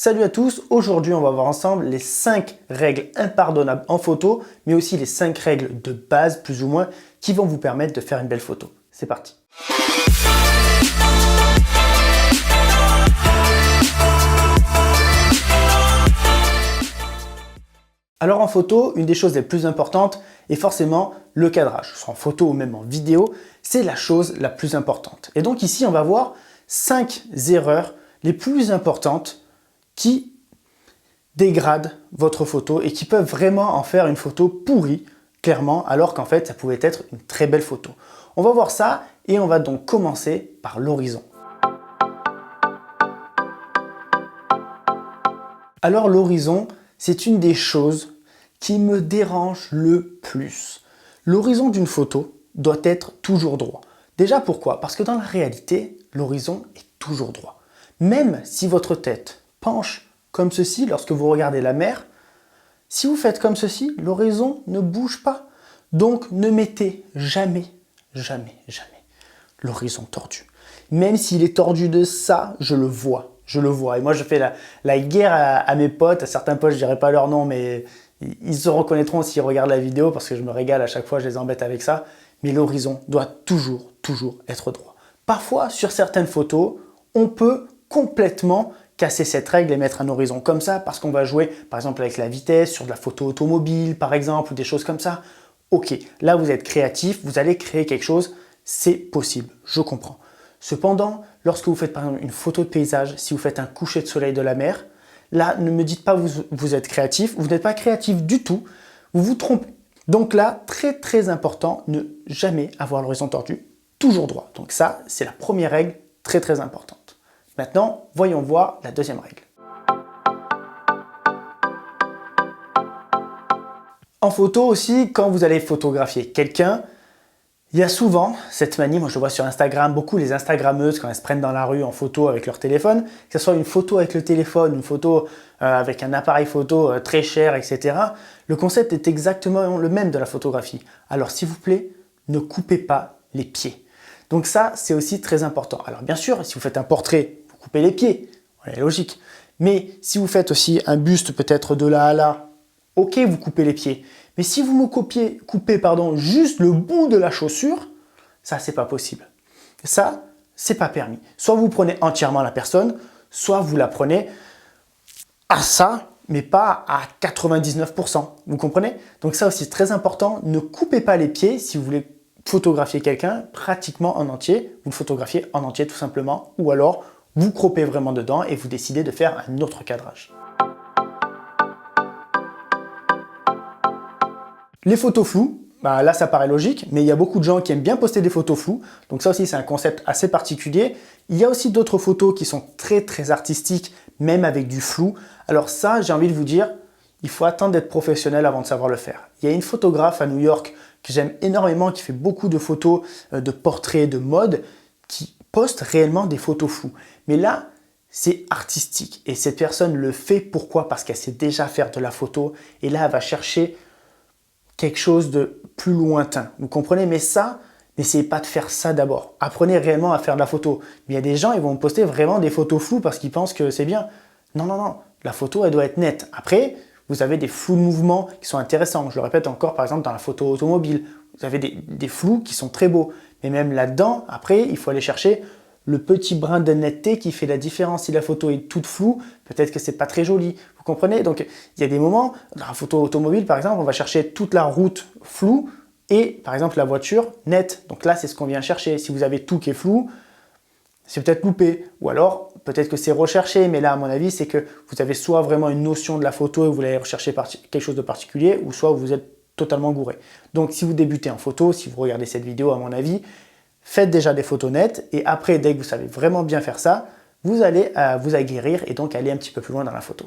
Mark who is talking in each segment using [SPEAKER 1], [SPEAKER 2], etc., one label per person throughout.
[SPEAKER 1] Salut à tous, aujourd'hui on va voir ensemble les 5 règles impardonnables en photo, mais aussi les 5 règles de base plus ou moins qui vont vous permettre de faire une belle photo. C'est parti. Alors en photo, une des choses les plus importantes est forcément le cadrage. Soit en photo ou même en vidéo, c'est la chose la plus importante. Et donc ici on va voir 5 erreurs les plus importantes qui dégradent votre photo et qui peuvent vraiment en faire une photo pourrie, clairement, alors qu'en fait, ça pouvait être une très belle photo. On va voir ça et on va donc commencer par l'horizon. Alors l'horizon, c'est une des choses qui me dérange le plus. L'horizon d'une photo doit être toujours droit. Déjà pourquoi? Parce que dans la réalité, l'horizon est toujours droit. Même si votre tête penche comme ceci lorsque vous regardez la mer, si vous faites comme ceci, l'horizon ne bouge pas. Donc ne mettez jamais l'horizon tordu. Même s'il est tordu de ça, je le vois. Et moi, je fais la guerre à mes potes, à certains potes, je ne dirai pas leur nom, mais ils se reconnaîtront s'ils regardent la vidéo parce que je me régale à chaque fois, je les embête avec ça. Mais l'horizon doit toujours être droit. Parfois, sur certaines photos, on peut complètement casser cette règle et mettre un horizon comme ça parce qu'on va jouer par exemple avec la vitesse, sur de la photo automobile par exemple ou des choses comme ça. Ok, là vous êtes créatif, vous allez créer quelque chose, c'est possible, je comprends. Cependant, lorsque vous faites par exemple une photo de paysage, si vous faites un coucher de soleil de la mer, là ne me dites pas vous êtes créatif, vous n'êtes pas créatif du tout, vous vous trompez. Donc là, très important, ne jamais avoir l'horizon tordu, toujours droit. Donc ça, c'est la première règle très importante. Maintenant, voyons voir la deuxième règle. En photo aussi, quand vous allez photographier quelqu'un, il y a souvent cette manie, moi je le vois sur Instagram, beaucoup les Instagrammeuses quand elles se prennent dans la rue en photo avec leur téléphone, que ce soit une photo avec le téléphone, une photo avec un appareil photo très cher, etc. Le concept est exactement le même de la photographie. Alors s'il vous plaît, ne coupez pas les pieds. Donc ça, c'est aussi très important. Alors bien sûr, si vous faites un portrait, vous coupez les pieds, c'est logique. Mais si vous faites aussi un buste peut-être de là à là, ok, vous coupez les pieds. Mais si vous me coupez juste le bout de la chaussure, ça, c'est pas possible. Ça, c'est pas permis. Soit vous prenez entièrement la personne, soit vous la prenez à ça, mais pas à 99%. Vous comprenez? Donc ça aussi, très important, ne coupez pas les pieds si vous voulez photographier quelqu'un pratiquement en entier. Vous le photographiez en entier tout simplement, ou alors vous croppez vraiment dedans et vous décidez de faire un autre cadrage. Les photos floues, là ça paraît logique, mais il y a beaucoup de gens qui aiment bien poster des photos floues, donc ça aussi c'est un concept assez particulier. Il y a aussi d'autres photos qui sont très artistiques, même avec du flou. Alors ça, j'ai envie de vous dire, il faut attendre d'être professionnel avant de savoir le faire. Il y a une photographe à New York que j'aime énormément, qui fait beaucoup de photos de portraits, de mode, qui poste réellement des photos floues. Mais là, c'est artistique et cette personne le fait pourquoi? Parce qu'elle sait déjà faire de la photo et là, elle va chercher quelque chose de plus lointain. Vous comprenez? Mais ça, n'essayez pas de faire ça d'abord. Apprenez réellement à faire de la photo. Mais il y a des gens, ils vont poster vraiment des photos floues parce qu'ils pensent que c'est bien. Non. La photo, elle doit être nette. Après, vous avez des flous de mouvement qui sont intéressants. Je le répète encore, par exemple, dans la photo automobile. Vous avez des flous qui sont très beaux. Mais même là-dedans, après, il faut aller chercher le petit brin de netteté qui fait la différence. Si la photo est toute floue, peut-être que c'est pas très joli. Vous comprenez? Donc, il y a des moments, dans la photo automobile, par exemple, on va chercher toute la route floue et, par exemple, la voiture nette. Donc là, c'est ce qu'on vient chercher. Si vous avez tout qui est flou, c'est peut-être loupé. Ou alors, peut-être que c'est recherché, mais là, à mon avis, c'est que vous avez soit vraiment une notion de la photo et vous voulez rechercher quelque chose de particulier, ou soit vous êtes totalement gouré. Donc, si vous débutez en photo, si vous regardez cette vidéo, à mon avis, faites déjà des photos nettes et après, dès que vous savez vraiment bien faire ça, vous allez vous aguerrir et donc aller un petit peu plus loin dans la photo.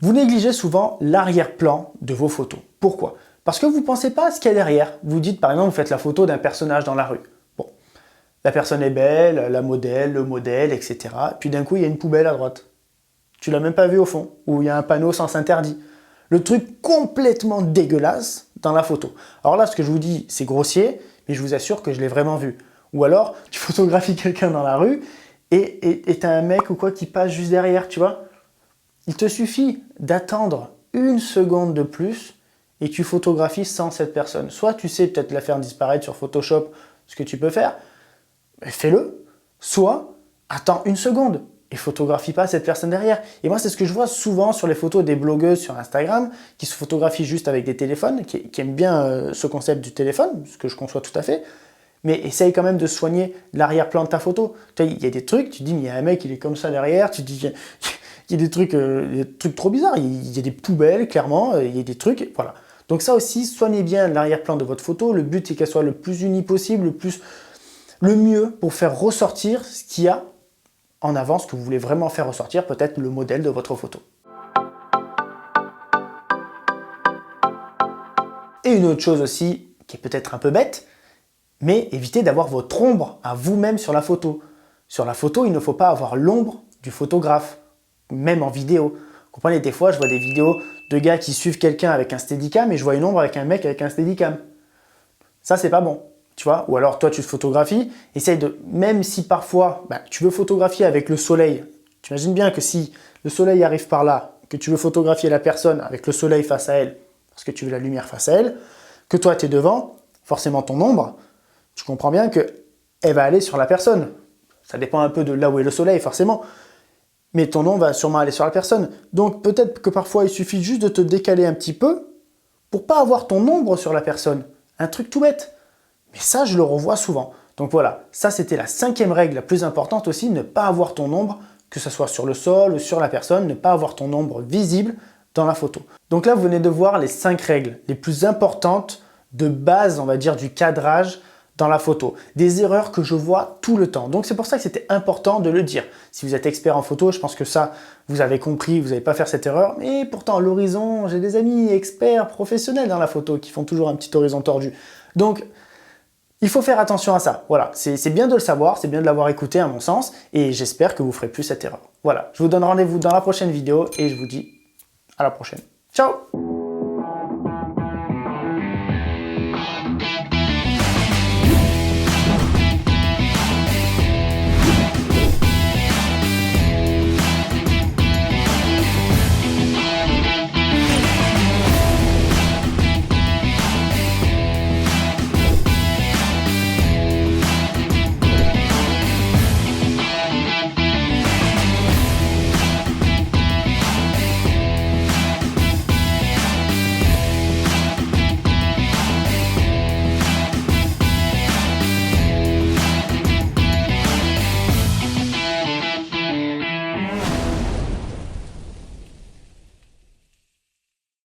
[SPEAKER 1] Vous négligez souvent l'arrière-plan de vos photos. Pourquoi? Parce que vous ne pensez pas à ce qu'il y a derrière. Vous dites par exemple, vous faites la photo d'un personnage dans la rue. Bon, la personne est belle, la modèle, le modèle, etc. Puis d'un coup, il y a une poubelle à droite. Tu l'as même pas vu au fond. Ou il y a un panneau sens interdit. Le truc complètement dégueulasse dans la photo. Alors là, ce que je vous dis, c'est grossier, mais je vous assure que je l'ai vraiment vu. Ou alors, tu photographies quelqu'un dans la rue et t'as un mec ou quoi qui passe juste derrière, tu vois. Il te suffit d'attendre une seconde de plus et tu photographies sans cette personne. Soit tu sais peut-être la faire disparaître sur Photoshop, ce que tu peux faire, fais-le. Soit attends une seconde et photographie pas cette personne derrière. Et moi, c'est ce que je vois souvent sur les photos des blogueuses sur Instagram qui se photographient juste avec des téléphones, qui aiment bien ce concept du téléphone, ce que je conçois tout à fait, mais essaye quand même de soigner l'arrière-plan de ta photo. Tu vois, il y a des trucs, tu te dis, mais il y a un mec, il est comme ça derrière, tu te dis, il y a des trucs trop bizarres, il y a des poubelles, clairement, il y a des trucs, voilà. Donc ça aussi, soignez bien l'arrière-plan de votre photo. Le but, c'est qu'elle soit le plus unie possible, le mieux pour faire ressortir ce qu'il y a en avant, ce que vous voulez vraiment faire ressortir, peut-être le modèle de votre photo. Et une autre chose aussi, qui est peut-être un peu bête, mais évitez d'avoir votre ombre à vous-même sur la photo. Sur la photo, il ne faut pas avoir l'ombre du photographe, même en vidéo. Vous comprenez, des fois, je vois des vidéos de gars qui suivent quelqu'un avec un steadicam et je vois une ombre avec un mec avec un steadicam. Ça, c'est pas bon, tu vois. Ou alors, toi, tu te photographies, essaye de, même si parfois, tu veux photographier avec le soleil, tu imagines bien que si le soleil arrive par là, que tu veux photographier la personne avec le soleil face à elle, parce que tu veux la lumière face à elle, que toi, tu es devant, forcément ton ombre, tu comprends bien qu'elle va aller sur la personne. Ça dépend un peu de là où est le soleil, forcément. Mais ton ombre va sûrement aller sur la personne. Donc peut-être que parfois il suffit juste de te décaler un petit peu pour pas avoir ton ombre sur la personne. Un truc tout bête. Mais ça, je le revois souvent. Donc voilà, ça c'était la 5e règle la plus importante aussi, ne pas avoir ton ombre, que ce soit sur le sol ou sur la personne, ne pas avoir ton ombre visible dans la photo. Donc là, vous venez de voir les 5 règles les plus importantes de base, on va dire, du cadrage dans la photo. Des erreurs que je vois tout le temps. Donc c'est pour ça que c'était important de le dire. Si vous êtes expert en photo, je pense que ça, vous avez compris, vous n'allez pas faire cette erreur. Mais pourtant, à l'horizon, j'ai des amis experts, professionnels dans la photo qui font toujours un petit horizon tordu. Donc, il faut faire attention à ça. Voilà, c'est bien de le savoir, c'est bien de l'avoir écouté à mon sens. Et j'espère que vous ne ferez plus cette erreur. Voilà, je vous donne rendez-vous dans la prochaine vidéo et je vous dis à la prochaine. Ciao!